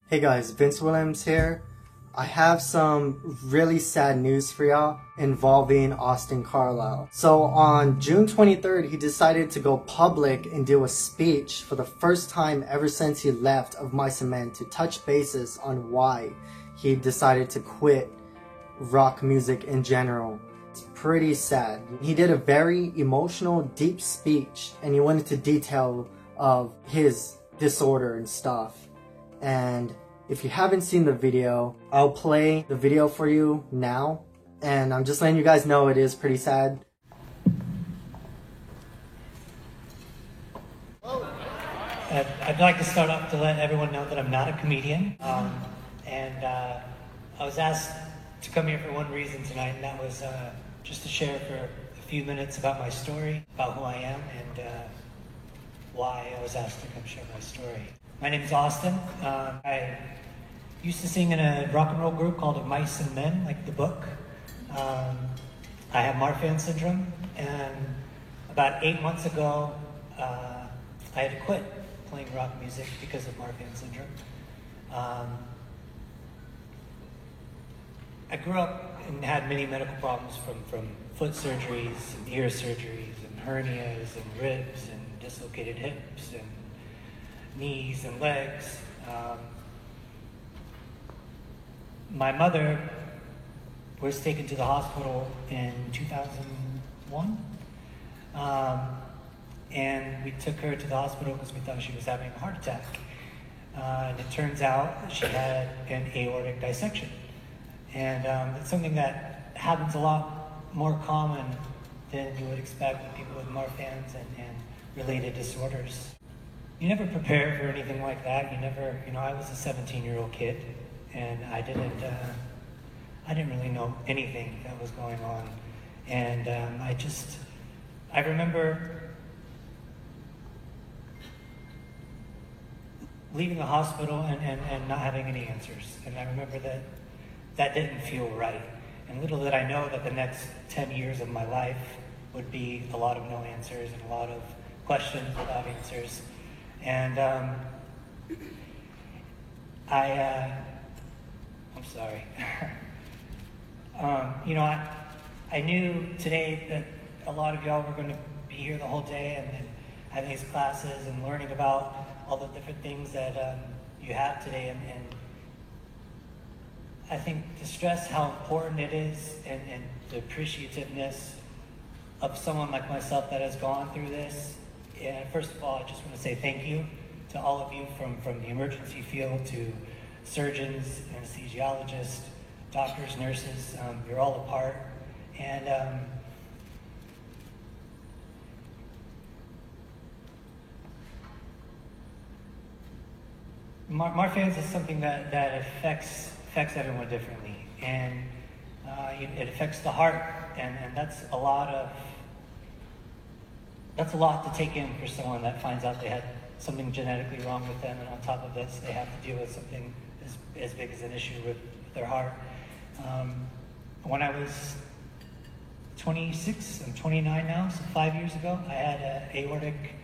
Hey guys, Vince Williams here. I have some really sad news for y'all involving Austin Carlisle. So on June 23rd, he decided to go public and do a speech for the first time ever since he left Of Mice and Men to touch bases on why he decided to quit rock music in general. It's pretty sad. He did a very emotional, deep speech and he went into detail of his disorder and stuff. And if you haven't seen the video, I'll play the video for you now. And I'm just letting you guys know it is pretty sad. I'd like to start off to let everyone know that I'm not a comedian. I was asked to come here for one reason tonight, and that was just to share for a few minutes about my story, about who I am, and why I was asked to come share my story. My name is Austin. I used to sing in a rock and roll group called Of Mice and Men, like the book. I have Marfan syndrome, and about 8 months ago, I had to quit playing rock music because of Marfan syndrome. I grew up and had many medical problems from foot surgeries and ear surgeries and hernias and ribs and dislocated hips and knees and legs. My mother was taken to the hospital in 2001. And we took her to the hospital because we thought she was having a heart attack. And it turns out she had an aortic dissection. And it's something that happens a lot more common than you would expect with people with Marfan's and related disorders. You never prepare for anything like that. I was a 17-year-old kid, and I didn't really know anything that was going on. And I remember leaving the hospital and not having any answers. And I remember that didn't feel right. And little did I know that the next 10 years of my life would be a lot of no answers and a lot of questions without answers. And I'm sorry. I knew today that a lot of y'all were going to be here the whole day and having these classes and learning about all the different things that you have today. And I think to stress how important it is and the appreciativeness of someone like myself that has gone through this. And first of all, I just want to say thank you to all of you from the emergency field to surgeons, anesthesiologists, doctors, nurses. You're all a part. And Marfan's is something that affects everyone differently. And it affects the heart, and that's a lot to take in for someone that finds out they had something genetically wrong with them, and on top of this, they have to deal with something as big as an issue with their heart. When I was 26, I'm 29 now, so 5 years ago, I had an aortic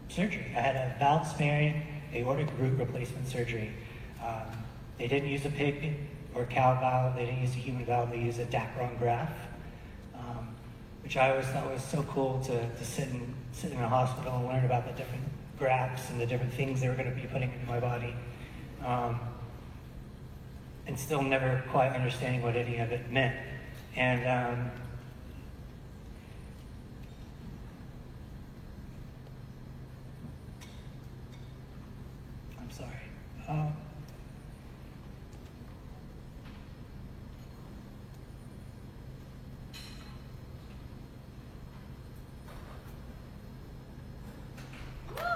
surgery. I had a valve-sparing aortic root replacement surgery. They didn't use a pig or cow valve, they didn't use a human valve, they used a Dacron graft, which I always thought was so cool to sit in a hospital and learn about the different grafts and the different things they were going to be putting into my body. And still never quite understanding what any of it meant. And I'm sorry.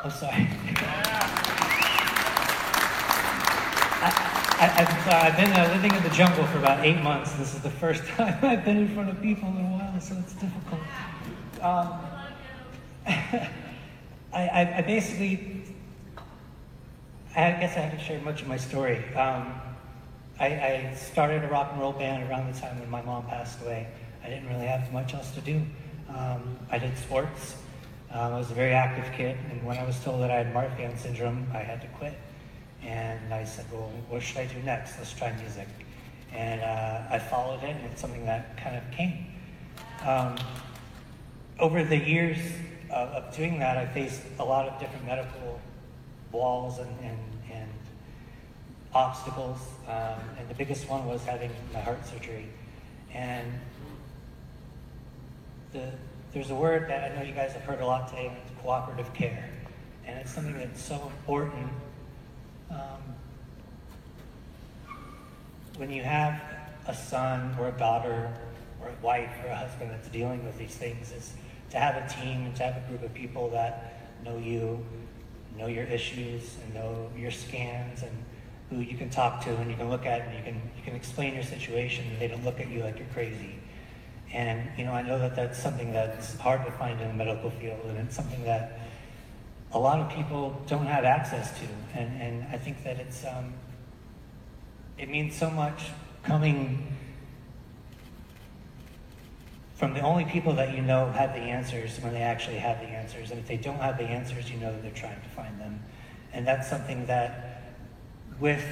I'm sorry. I've been living in the jungle for about 8 months. This is the first time I've been in front of people in a while, so it's difficult. I guess I haven't shared much of my story. I started a rock and roll band around the time when my mom passed away. I didn't really have much else to do. I did sports. I was a very active kid, and when I was told that I had Marfan syndrome, I had to quit. And And I said, well, what should I do next? Let's try music. And I followed it, and it's something that kind of came. Over the years of doing that, I faced a lot of different medical walls and obstacles, and the biggest one was having my heart surgery. And there's a word that I know you guys have heard a lot today, and it's cooperative care. And it's something that's so important. When you have a son or a daughter or a wife or a husband that's dealing with these things, is to have a team and to have a group of people that know you, know your issues, and know your scans, and who you can talk to and you can look at and you can explain your situation, and they don't look at you like you're crazy. And I know that that's something that's hard to find in the medical field, and it's something that a lot of people don't have access to. And I think that it means so much coming from the only people that you know have the answers when they actually have the answers. And if they don't have the answers, you know that they're trying to find them. And that's something that, with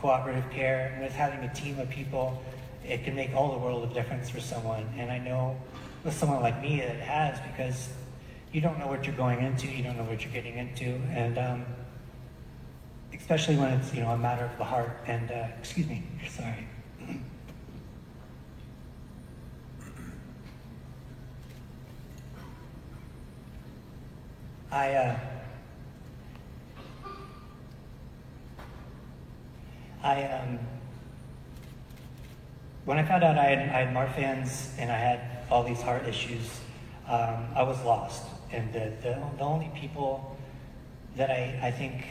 cooperative care, with having a team of people, it can make all the world of difference for someone. And I know with someone like me that it has, because you don't know what you're going into, you don't know what you're getting into, and especially when it's a matter of the heart. And excuse me, sorry. When I found out I had Marfan's and I had all these heart issues, I was lost. And the only people that I think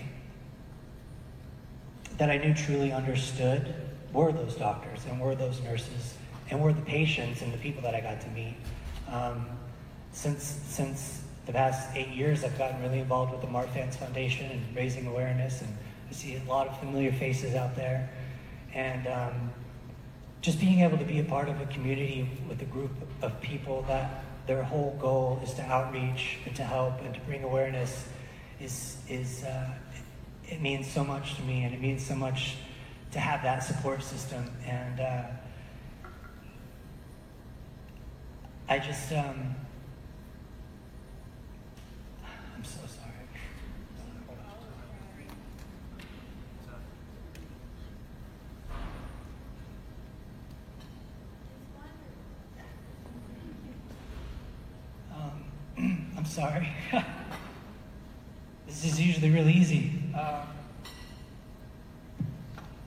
that I knew truly understood were those doctors and were those nurses and were the patients and the people that I got to meet. Since the past 8 years, I've gotten really involved with the Marfan's Foundation and raising awareness, and I see a lot of familiar faces out there. And just being able to be a part of a community with a group of people that their whole goal is to outreach and to help and to bring awareness it means so much to me, and it means so much to have that support system. And I just, I'm so sorry. I'm sorry. This is usually really easy.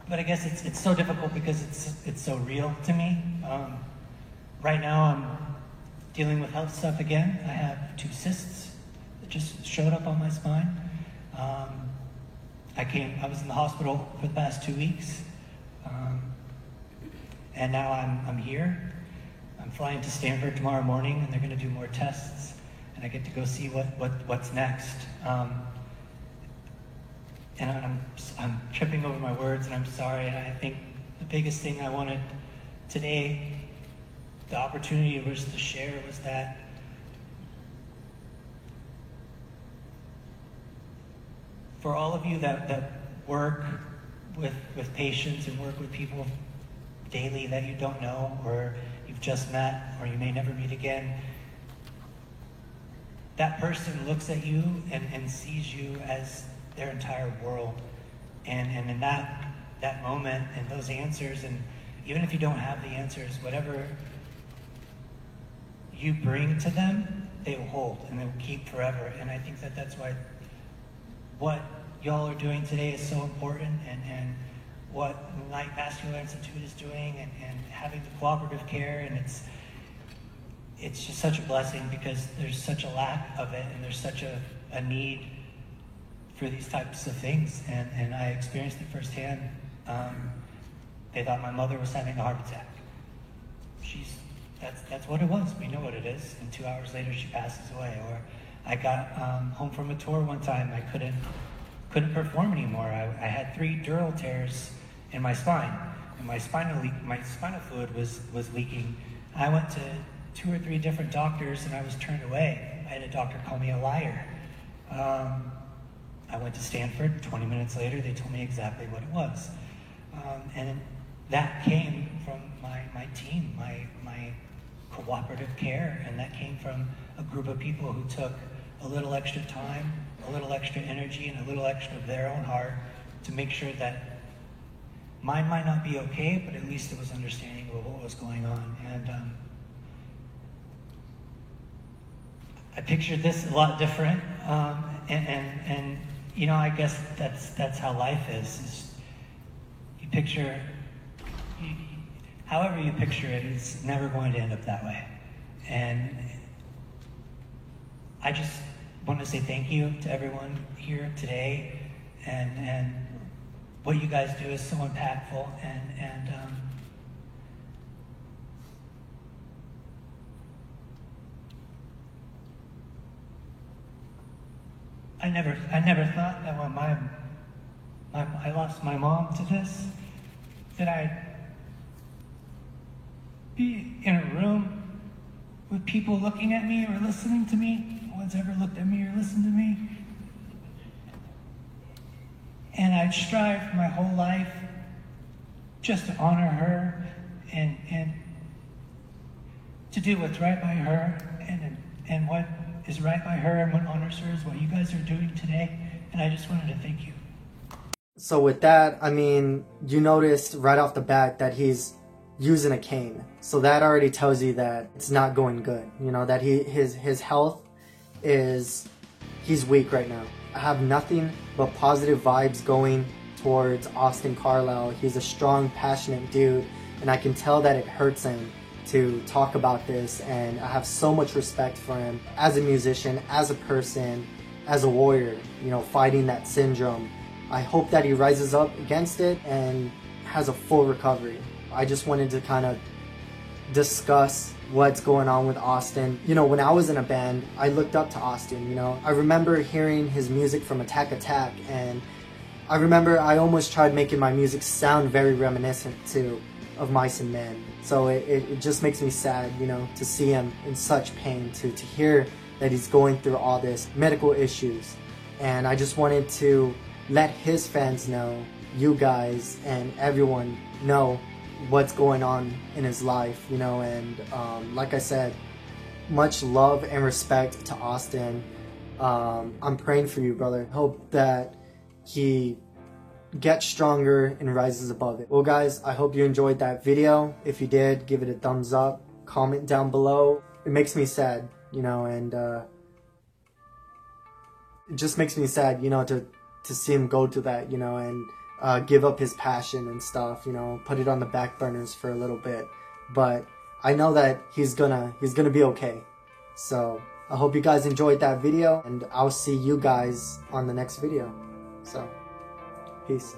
But I guess it's so difficult because it's so real to me. Right now I'm dealing with health stuff again. I have 2 cysts that just showed up on my spine. I was in the hospital for the past 2 weeks. And now I'm here. I'm flying to Stanford tomorrow morning, and they're going to do more tests, and I get to go see what's next. And I'm tripping over my words, and I'm sorry. And I think the biggest thing I wanted today, the opportunity was to share, was that for all of you that work with patients and work with people daily that you don't know, or you've just met, or you may never meet again, that person looks at you and sees you as their entire world. And in that moment and those answers, and even if you don't have the answers, whatever you bring to them, they will hold and they will keep forever. And I think that's why what y'all are doing today is so important, and what Knight Vascular Institute is doing, and having the cooperative care, and it's just such a blessing, because there's such a lack of it, and there's such a need for these types of things, and I experienced it firsthand. They thought my mother was having a heart attack. That's what it was. We know what it is. And 2 hours later, she passes away. Or I got home from a tour one time. I couldn't perform anymore. I had 3 dural tears in my spine, and my spinal fluid was leaking. I went to 2 or 3 different doctors, and I was turned away. I had a doctor call me a liar. I went to Stanford. 20 minutes later, they told me exactly what it was. And that came from my team, my cooperative care, and that came from a group of people who took a little extra time, a little extra energy, and a little extra of their own heart to make sure that mine might not be okay, but at least it was understanding of what was going on. And I pictured this a lot different, and you know, I guess that's how life is you picture, however you picture it, it's never going to end up that way. And I just want to say thank you to everyone here today, and what you guys do is so impactful, and I never thought that when I lost my mom to this, that I'd be in a room with people looking at me or listening to me. No one's ever looked at me or listened to me. And I'd strive my whole life just to honor her and to do what's right by her, and what is right by her and what honors her is what you guys are doing today. And I just wanted to thank you. So with that, I mean, you noticed right off the bat that he's using a cane. So that already tells you that it's not going good. You know, that his health is, he's weak right now. I have nothing but positive vibes going towards Austin Carlisle. He's a strong, passionate dude, and I can tell that it hurts him to talk about this, and I have so much respect for him as a musician, as a person, as a warrior, you know, fighting that syndrome. I hope that he rises up against it and has a full recovery. I just wanted to kind of discuss what's going on with Austin. You know, when I was in a band, I looked up to Austin, you know. I remember hearing his music from Attack Attack, and I remember I almost tried making my music sound very reminiscent of Mice and Men. So it just makes me sad, you know, to see him in such pain, to hear that he's going through all this medical issues. And I just wanted to let his fans know, you guys and everyone know what's going on in his life, you know. And like I said, much love and respect to Austin. I'm praying for you, brother. Hope that he gets stronger and rises above it. Well guys, I hope you enjoyed that video. If you did, give it a thumbs up, comment down below. It makes me sad, you know, and it just makes me sad, you know, to see him go to that, you know, and give up his passion and stuff, you know, put it on the back burners for a little bit. But I know that he's gonna be okay. So I hope you guys enjoyed that video, and I'll see you guys on the next video. So peace.